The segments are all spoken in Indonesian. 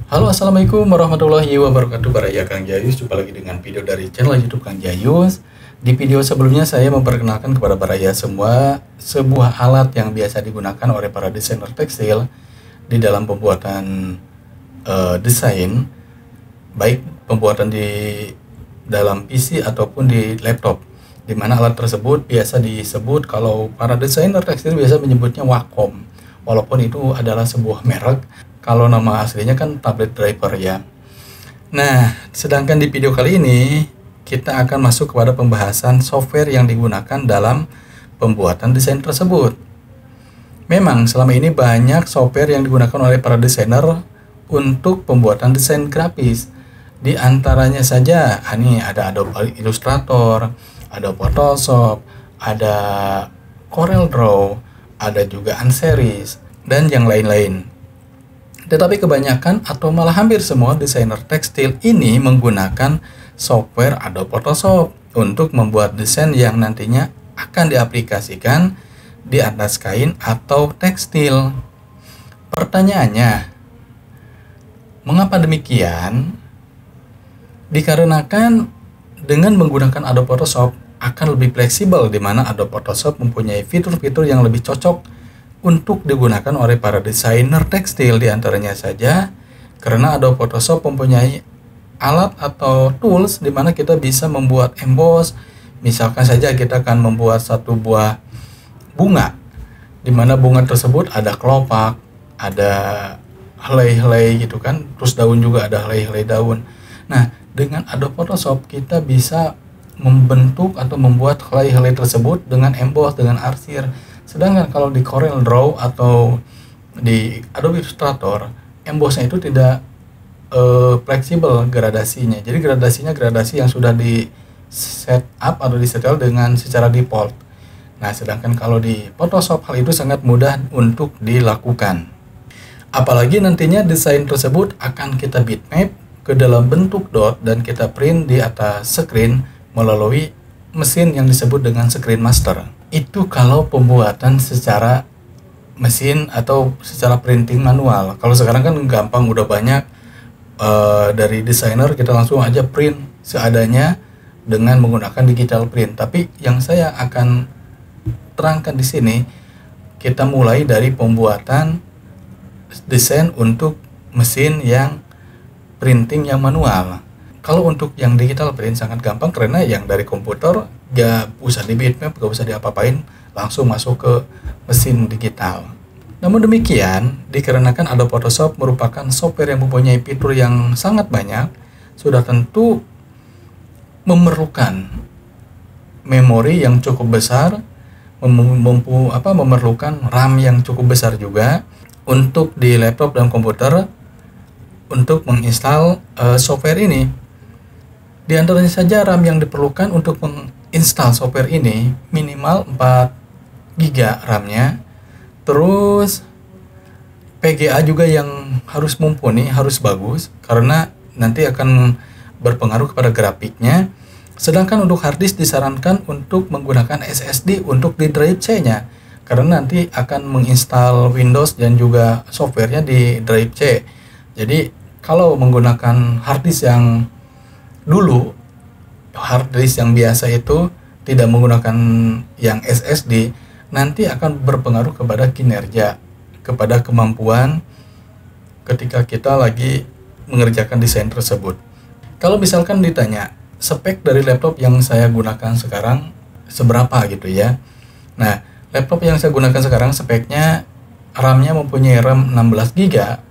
Halo, assalamualaikum warahmatullahi wabarakatuh. Baraya Kang Jayus, jumpa lagi dengan video dari channel YouTube Kang Jayus. Di video sebelumnya saya memperkenalkan kepada Baraya semua sebuah alat yang biasa digunakan oleh para desainer tekstil di dalam pembuatan desain, baik pembuatan di dalam PC ataupun di laptop. Di mana alat tersebut biasa disebut, kalau para desainer tekstil biasa menyebutnya Wacom, walaupun itu adalah sebuah merek. Kalau nama aslinya kan tablet driver ya. Nah, sedangkan di video kali ini kita akan masuk kepada pembahasan software yang digunakan dalam pembuatan desain tersebut. Memang selama ini banyak software yang digunakan oleh para desainer untuk pembuatan desain grafis. Di antaranya saja, ini ada Adobe Illustrator, ada Photoshop, ada Corel Draw, ada juga Anseris, dan yang lain-lain. Tetapi kebanyakan atau malah hampir semua desainer tekstil ini menggunakan software Adobe Photoshop untuk membuat desain yang nantinya akan diaplikasikan di atas kain atau tekstil. Pertanyaannya, mengapa demikian? Dikarenakan dengan menggunakan Adobe Photoshop akan lebih fleksibel, di mana Adobe Photoshop mempunyai fitur-fitur yang lebih cocok untuk digunakan oleh para desainer tekstil. Di antaranya saja karena Adobe Photoshop mempunyai alat atau tools di mana kita bisa membuat emboss. Misalkan saja kita akan membuat satu buah bunga, di mana bunga tersebut ada kelopak, ada helai-helai gitu kan, terus daun juga ada helai-helai daun. Nah, dengan Adobe Photoshop kita bisa membentuk atau membuat helai-helai tersebut dengan emboss, dengan arsir. Sedangkan kalau di Corel Draw atau di Adobe Illustrator, embossnya itu tidak fleksibel gradasinya. Jadi gradasinya gradasi yang sudah di set up atau di setel dengan secara default. Nah, sedangkan kalau di Photoshop hal itu sangat mudah untuk dilakukan. Apalagi nantinya desain tersebut akan kita bitmap ke dalam bentuk dot dan kita print di atas screen melalui mesin yang disebut dengan Screen Master. Itu kalau pembuatan secara mesin atau secara printing manual. Kalau sekarang kan gampang, udah banyak dari desainer kita langsung aja print seadanya dengan menggunakan digital print. Tapi yang saya akan terangkan di sini, kita mulai dari pembuatan desain untuk mesin yang printing yang manual. Kalau untuk yang digital print sangat gampang, karena yang dari komputer gak usah di bitmap, gak usah diapa-apain, langsung masuk ke mesin digital. Namun demikian, dikarenakan Adobe Photoshop merupakan software yang mempunyai fitur yang sangat banyak, sudah tentu memerlukan memori yang cukup besar, memerlukan RAM yang cukup besar juga untuk di laptop dan komputer untuk menginstal software ini. Di antaranya saja RAM yang diperlukan untuk menginstal software ini minimal 4 GB RAM-nya. Terus PGA juga yang harus mumpuni, harus bagus, karena nanti akan berpengaruh kepada grafiknya. Sedangkan untuk hard disk disarankan untuk menggunakan SSD untuk di drive C-nya, karena nanti akan menginstal Windows dan juga softwarenya di drive C. Jadi kalau menggunakan hard disk yang dulu, hard disk yang biasa itu tidak menggunakan yang SSD, nanti akan berpengaruh kepada kinerja, kepada kemampuan ketika kita lagi mengerjakan desain tersebut. Kalau misalkan ditanya spek dari laptop yang saya gunakan sekarang seberapa gitu ya. Nah, laptop yang saya gunakan sekarang speknya RAM-nya mempunyai RAM 16 GB.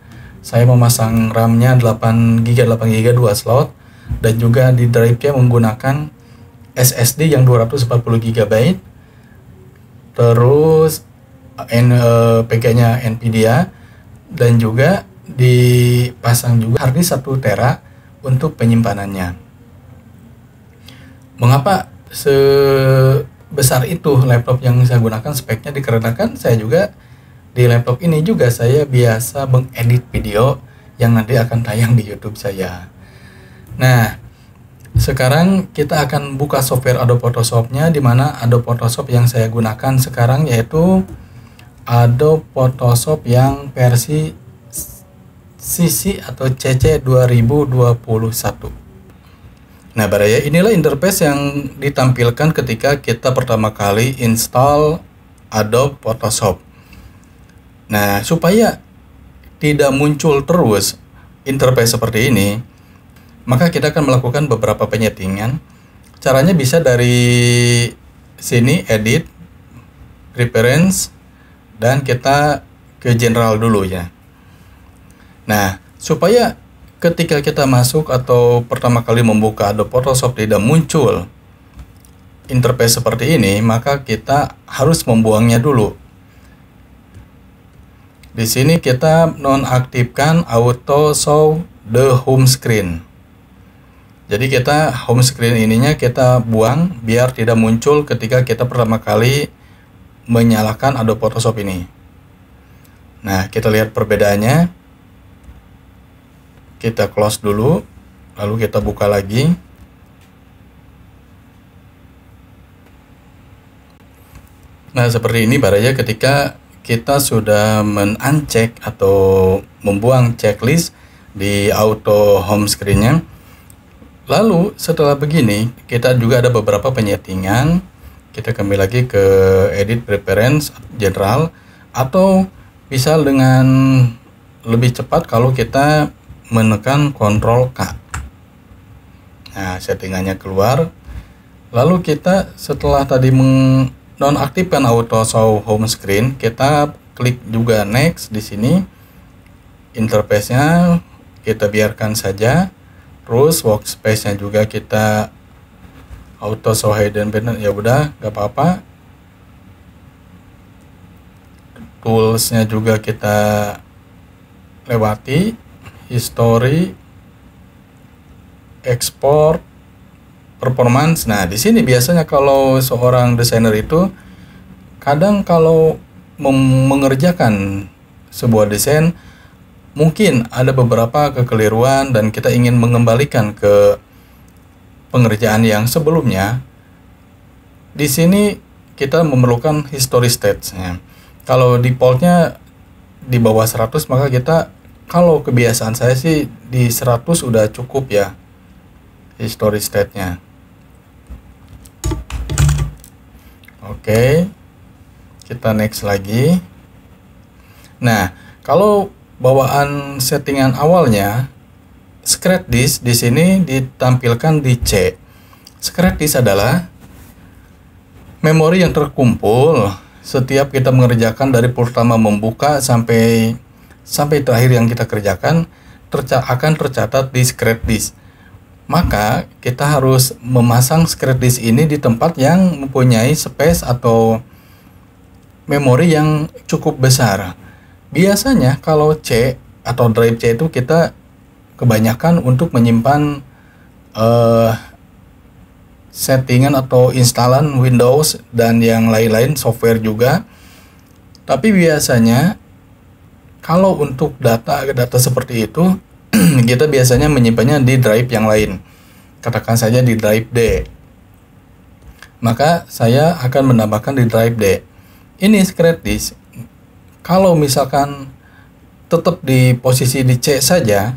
Saya memasang RAM-nya 8 GB 2 slot, dan juga di drive-nya menggunakan SSD yang 240 GB. Terus PG-nya Nvidia, dan juga dipasang juga hard disk 1 TB untuk penyimpanannya. Mengapa sebesar itu laptop yang saya gunakan speknya? Dikarenakan saya juga di laptop ini juga saya biasa mengedit video yang nanti akan tayang di YouTube saya. Nah, sekarang kita akan buka software Adobe Photoshop-nya, di mana Adobe Photoshop yang saya gunakan sekarang yaitu Adobe Photoshop yang versi CC atau CC 2021. Nah, Baraya, inilah interface yang ditampilkan ketika kita pertama kali install Adobe Photoshop. Nah, supaya tidak muncul terus interface seperti ini, maka kita akan melakukan beberapa penyetingan. Caranya bisa dari sini, edit, preference, dan kita ke general dulu ya. Nah, supaya ketika kita masuk atau pertama kali membuka Adobe Photoshop tidak muncul interface seperti ini, maka kita harus membuangnya dulu. Di sini kita nonaktifkan auto show the home screen. Jadi kita home screen ininya kita buang biar tidak muncul ketika kita pertama kali menyalakan Adobe Photoshop ini. Nah, kita lihat perbedaannya. Kita close dulu, lalu kita buka lagi. Nah, seperti ini Baraya ketika kita sudah men-uncheck atau membuang checklist di auto home screen-nya. Lalu setelah begini, kita juga ada beberapa penyetingan. Kita kembali lagi ke edit preference general, atau bisa dengan lebih cepat kalau kita menekan Ctrl K. Nah, settingannya keluar. Lalu kita setelah tadi menonaktifkan auto show home screen, kita klik juga next di sini. Interface-nya kita biarkan saja. Terus workspace-nya juga kita auto show hidden banner, ya udah, gak apa-apa. Tools-nya juga kita lewati. History, export, performance. Nah, di sini biasanya kalau seorang desainer itu kadang kalau mengerjakan sebuah desain mungkin ada beberapa kekeliruan dan kita ingin mengembalikan ke pengerjaan yang sebelumnya. Di sini kita memerlukan history stats-nya. Kalau defaultnya di bawah 100, maka kita, kalau kebiasaan saya sih di 100 udah cukup ya history state-nya. Oke, kita next lagi. Nah, kalau bawaan settingan awalnya scratch disk, di sini ditampilkan di C. Scratch disk adalah memori yang terkumpul setiap kita mengerjakan dari pertama membuka sampai terakhir yang kita kerjakan akan tercatat di scratch disk. Maka kita harus memasang scratch disk ini di tempat yang mempunyai space atau memori yang cukup besar. Biasanya kalau C atau drive C itu kita kebanyakan untuk menyimpan settingan atau instalan Windows dan yang lain-lain, software juga. Tapi biasanya kalau untuk data seperti itu, kita biasanya menyimpannya di drive yang lain. Katakan saja di drive D. Maka saya akan menambahkan di drive D. Ini scratch disk. Kalau misalkan tetap di posisi di C saja,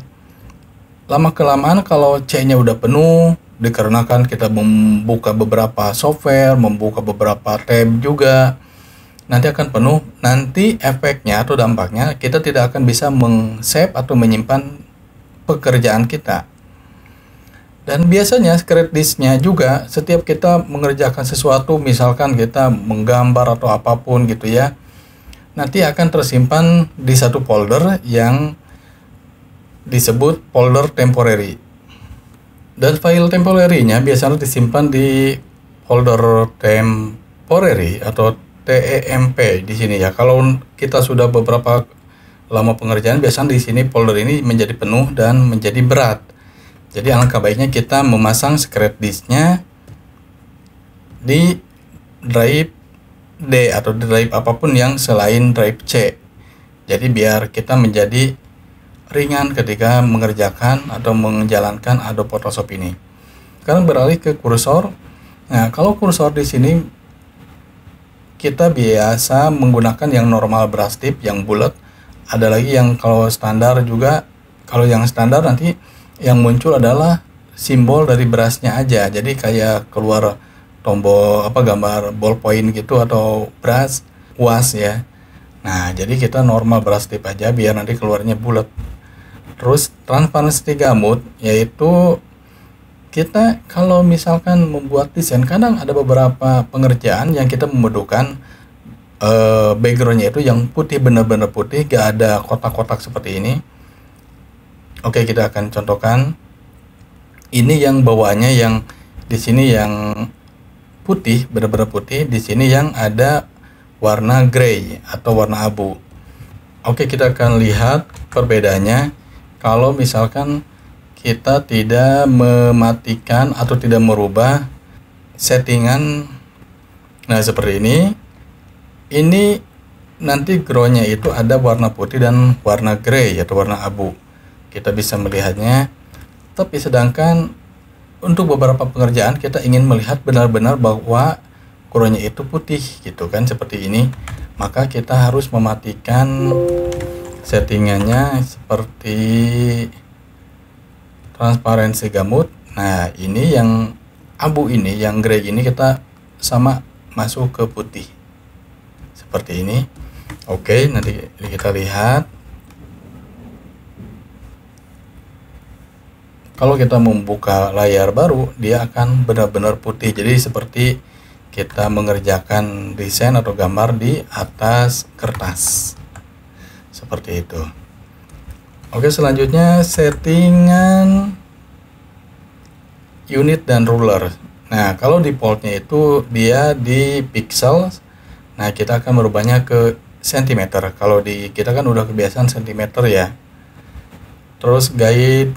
lama-kelamaan kalau C-nya udah penuh, dikarenakan kita membuka beberapa software, membuka beberapa tab juga, nanti akan penuh. Nanti efeknya atau dampaknya kita tidak akan bisa meng-save atau menyimpan pekerjaan kita. Dan biasanya scratch disk-nya juga setiap kita mengerjakan sesuatu, misalkan kita menggambar atau apapun gitu ya, nanti akan tersimpan di satu folder yang disebut folder temporary. Dan file temporary-nya biasanya disimpan di folder temporary atau TEMP di sini ya. Kalau kita sudah beberapa lama pengerjaan, biasanya di sini folder ini menjadi penuh dan menjadi berat. Jadi alangkah baiknya kita memasang scratch disk-nya di drive D atau drive apapun yang selain drive C. Jadi biar kita menjadi ringan ketika mengerjakan atau menjalankan Adobe Photoshop ini. Sekarang beralih ke kursor. Nah, kalau kursor di sini kita biasa menggunakan yang normal brush tip yang bulat. Ada lagi yang kalau standar juga Kalau yang standar nanti yang muncul adalah simbol dari brushnya aja, jadi kayak keluar tombol gambar ballpoint gitu atau brush was ya. Nah, jadi kita normal brush tip aja biar nanti keluarnya bulat. Terus transparency gamut, yaitu kita kalau misalkan membuat desain, kadang ada beberapa pengerjaan yang kita membutuhkan backgroundnya itu yang putih, benar-benar putih, gak ada kotak-kotak seperti ini. Oke, kita akan contohkan. Ini yang bawaannya yang di sini yang putih, benar-benar putih, di sini yang ada warna grey atau warna abu. Oke, kita akan lihat perbedaannya kalau misalkan kita tidak mematikan atau tidak merubah settingan. Nah, seperti ini. Ini nanti groundnya itu ada warna putih dan warna grey atau warna abu. Kita bisa melihatnya. Tapi sedangkan untuk beberapa pengerjaan kita ingin melihat benar-benar bahwa groundnya itu putih gitu kan, seperti ini. Maka kita harus mematikan settingannya seperti transparansi gamut. Nah, ini yang abu ini, yang grey ini kita sama masuk ke putih. Seperti ini. Oke, nanti kita lihat. Kalau kita membuka layar baru, dia akan benar-benar putih. Jadi seperti kita mengerjakan desain atau gambar di atas kertas. Seperti itu. Oke, selanjutnya settingan unit dan ruler. Nah, kalau defaultnya itu dia di pixel. Nah, kita akan merubahnya ke sentimeter. Kalau di kita kan udah kebiasaan sentimeter ya. Terus guide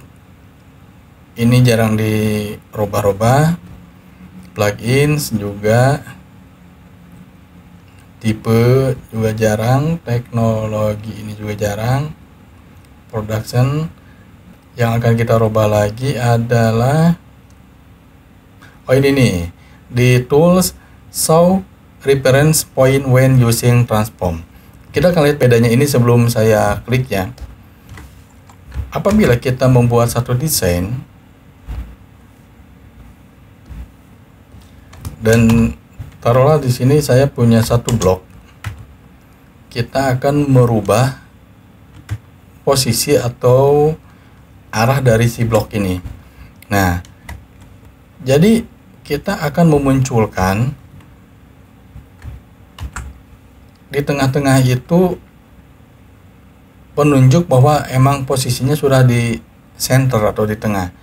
ini jarang dirubah-rubah. Plugins juga, tipe juga jarang, teknologi ini juga jarang. Production yang akan kita rubah lagi adalah ini nih, di tools show reference point when using transform. Kita akan lihat bedanya ini sebelum saya klik ya. Apabila kita membuat satu desain dan taruhlah di sini saya punya satu blok, kita akan merubah posisi atau arah dari si blok ini. Nah, jadi kita akan memunculkan di tengah-tengah itu penunjuk bahwa emang posisinya sudah di center atau di tengah.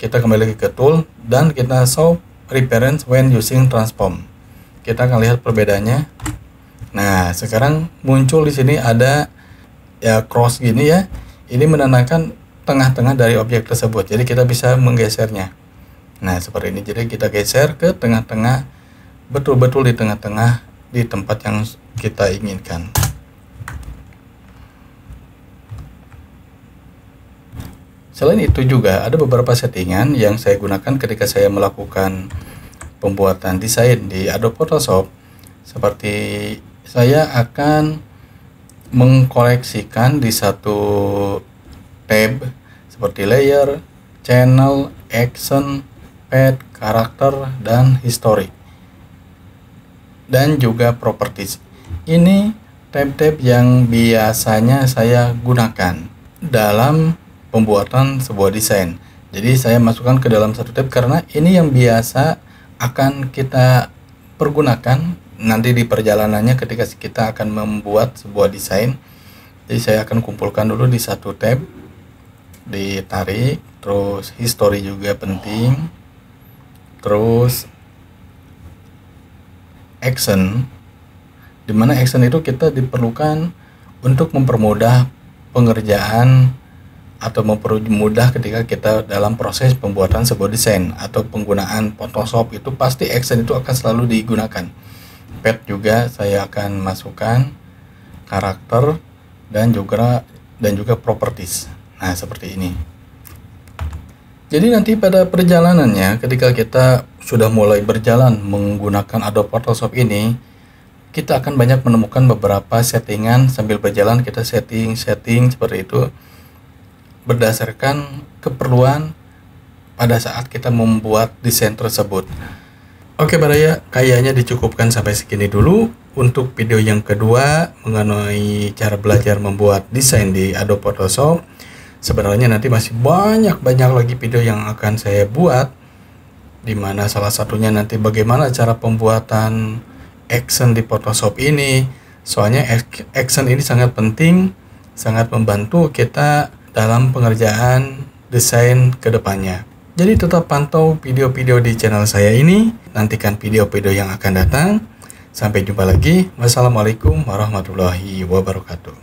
Kita kembali lagi ke tool dan kita show reference when using transform. Kita akan lihat perbedaannya. Nah, sekarang muncul di sini ada ya cross gini ya. Ini menandakan tengah-tengah dari objek tersebut. Jadi kita bisa menggesernya. Nah, seperti ini. Jadi kita geser ke tengah-tengah, betul-betul di tengah-tengah di tempat yang kita inginkan. Selain itu juga ada beberapa settingan yang saya gunakan ketika saya melakukan pembuatan desain di Adobe Photoshop. Seperti saya akan mengkoleksikan di satu tab seperti layer, channel, action, pad, karakter, dan history. Dan juga properties. Ini tab-tab yang biasanya saya gunakan dalam pembuatan sebuah desain. Jadi saya masukkan ke dalam satu tab karena ini yang biasa akan kita pergunakan nanti di perjalanannya ketika kita akan membuat sebuah desain. Jadi saya akan kumpulkan dulu di satu tab, ditarik, terus history juga penting, terus action, dimana action itu kita diperlukan untuk mempermudah pengerjaan atau mempermudah ketika kita dalam proses pembuatan sebuah desain atau penggunaan Photoshop. Itu pasti action itu akan selalu digunakan. Pad juga saya akan masukkan, karakter, dan juga properties. Nah, seperti ini. Jadi nanti pada perjalanannya ketika kita sudah mulai berjalan menggunakan Adobe Photoshop ini, kita akan banyak menemukan beberapa settingan. Sambil berjalan kita setting seperti itu. berdasarkan keperluan pada saat kita membuat desain tersebut. Oke Baraya, kayaknya dicukupkan sampai segini dulu. Untuk video yang kedua mengenai cara belajar membuat desain di Adobe Photoshop, sebenarnya nanti masih banyak lagi video yang akan saya buat, dimana salah satunya nanti bagaimana cara pembuatan action di Photoshop ini. Soalnya action ini sangat penting, sangat membantu kita dalam pengerjaan desain kedepannya. Jadi tetap pantau video-video di channel saya ini, nantikan video-video yang akan datang. Sampai jumpa lagi. Wassalamualaikum warahmatullahi wabarakatuh.